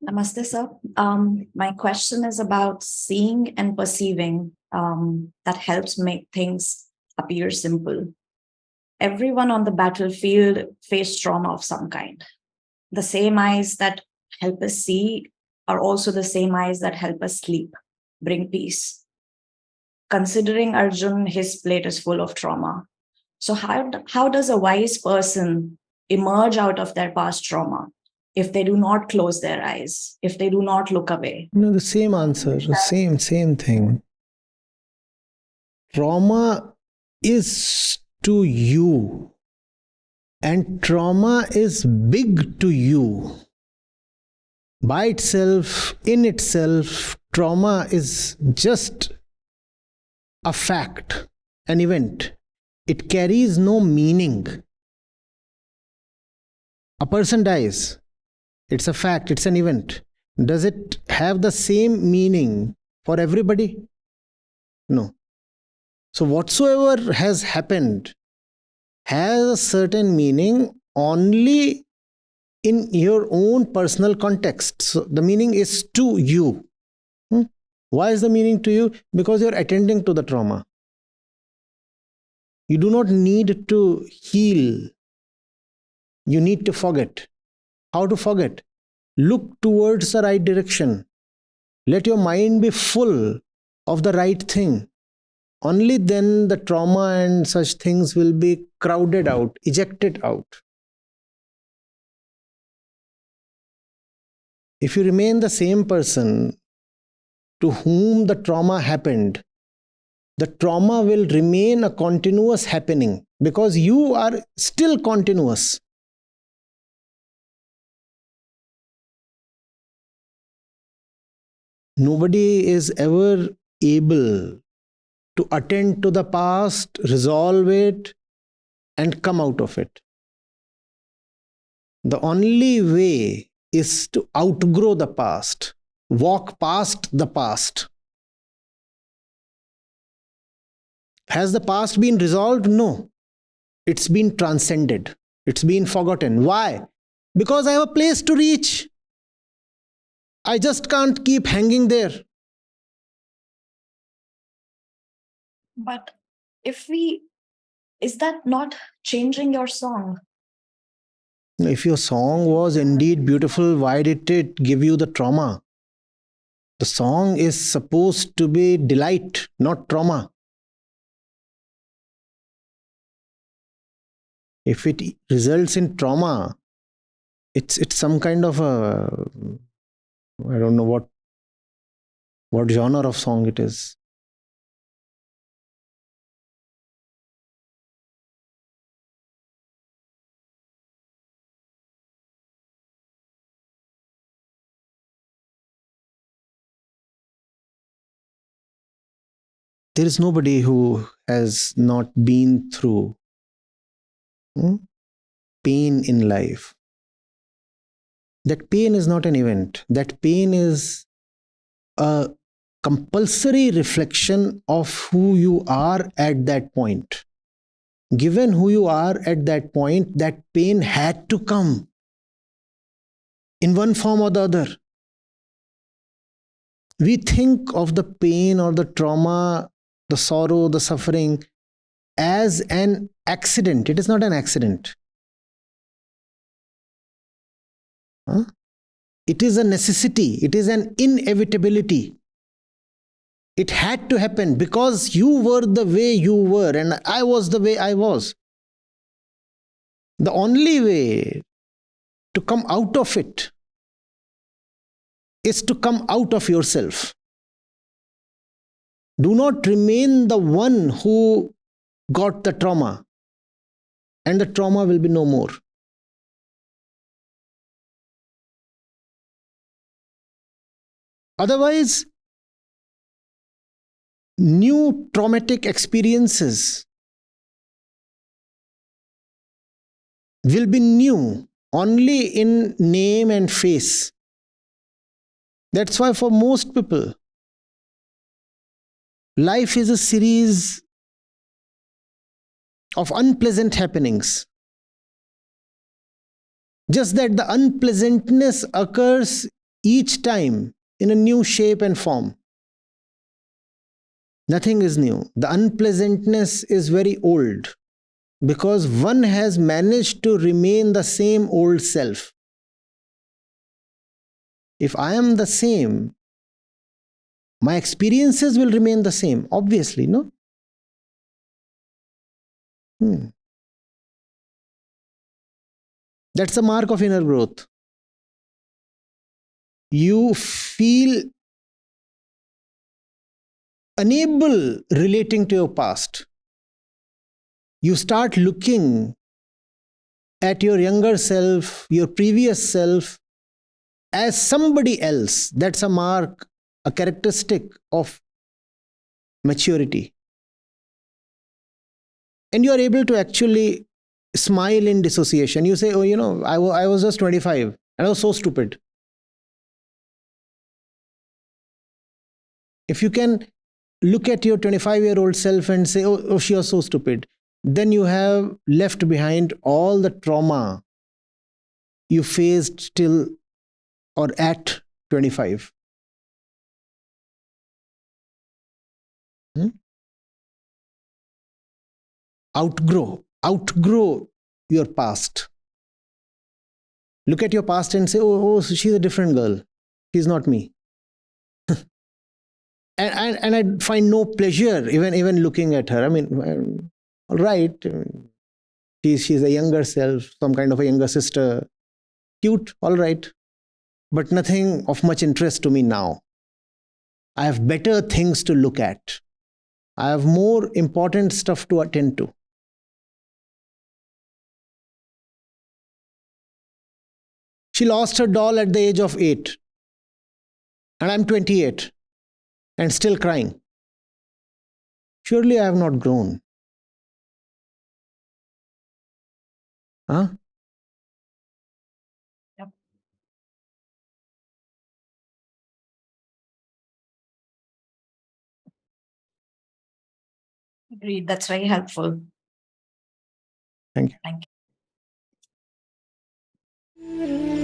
Namaste, sir. My question is about seeing and perceiving that helps make things appear simple. Everyone on the battlefield faced trauma of some kind. The same eyes that help us see are also the same eyes that help us sleep, bring peace. Considering Arjun, his plate is full of trauma. So, how does a wise person emerge out of their past trauma if they do not close their eyes, if they do not look away? The same answer, the same thing. Trauma is to you, and trauma is big to you. By itself, in itself, trauma is just a fact, an event. It carries no meaning. A person dies. It's a fact, it's an event. Does it have the same meaning for everybody? No. So whatsoever has happened has a certain meaning only in your own personal context. So the meaning is to you. Why is the meaning to you? Because you're attending to the trauma. You do not need to heal. You need to forget. How to forget? Look towards the right direction. Let your mind be full of the right thing. Only then the trauma and such things will be crowded out, ejected out. If you remain the same person to whom the trauma happened, the trauma will remain a continuous happening because you are still continuous. Nobody is ever able to attend to the past, resolve it, and come out of it. The only way is to outgrow the past, walk past the past. Has the past been resolved? No. It's been transcended. It's been forgotten. Why? Because I have a place to reach. I just can't keep hanging there. But is that not changing your song? If your song was indeed beautiful, why did it give you the trauma? The song is supposed to be delight, not trauma. If it results in trauma, it's some kind of a, I don't know what genre of song it is. There is nobody who has not been through pain in life. That pain is not an event. That pain is a compulsory reflection of who you are at that point. Given who you are at that point, that pain had to come in one form or the other. We think of the pain or the trauma, the sorrow, the suffering as an accident. It is not an accident. It is a necessity. It is an inevitability. It had to happen because you were the way you were and I was the way I was. The only way to come out of it is to come out of yourself. Do not remain the one who got the trauma, and the trauma will be no more. Otherwise, new traumatic experiences will be new only in name and face. That's why for most people, life is a series of unpleasant happenings. Just that the unpleasantness occurs each time in a new shape and form. Nothing is new. The unpleasantness is very old because one has managed to remain the same old self. If I am the same, my experiences will remain the same, obviously, no? That's a mark of inner growth. You feel unable relating to your past. You start looking at your younger self, your previous self, as somebody else. That's a mark, a characteristic of maturity. And you are able to actually smile in dissociation. You say, oh, I was just 25 and I was so stupid. If you can look at your 25-year-old self and say, oh, she was so stupid, then you have left behind all the trauma you faced till or at 25. Outgrow your past. Look at your past and say, oh, she's a different girl. She's not me. and I find no pleasure even looking at her. I mean, all right, she's a younger self, some kind of a younger sister. Cute, all right. But nothing of much interest to me now. I have better things to look at. I have more important stuff to attend to. She lost her doll at the age of 8. And I'm 28 and still crying. Surely I have not grown. Huh? Yep. Agreed. That's very helpful. Thank you. Thank you.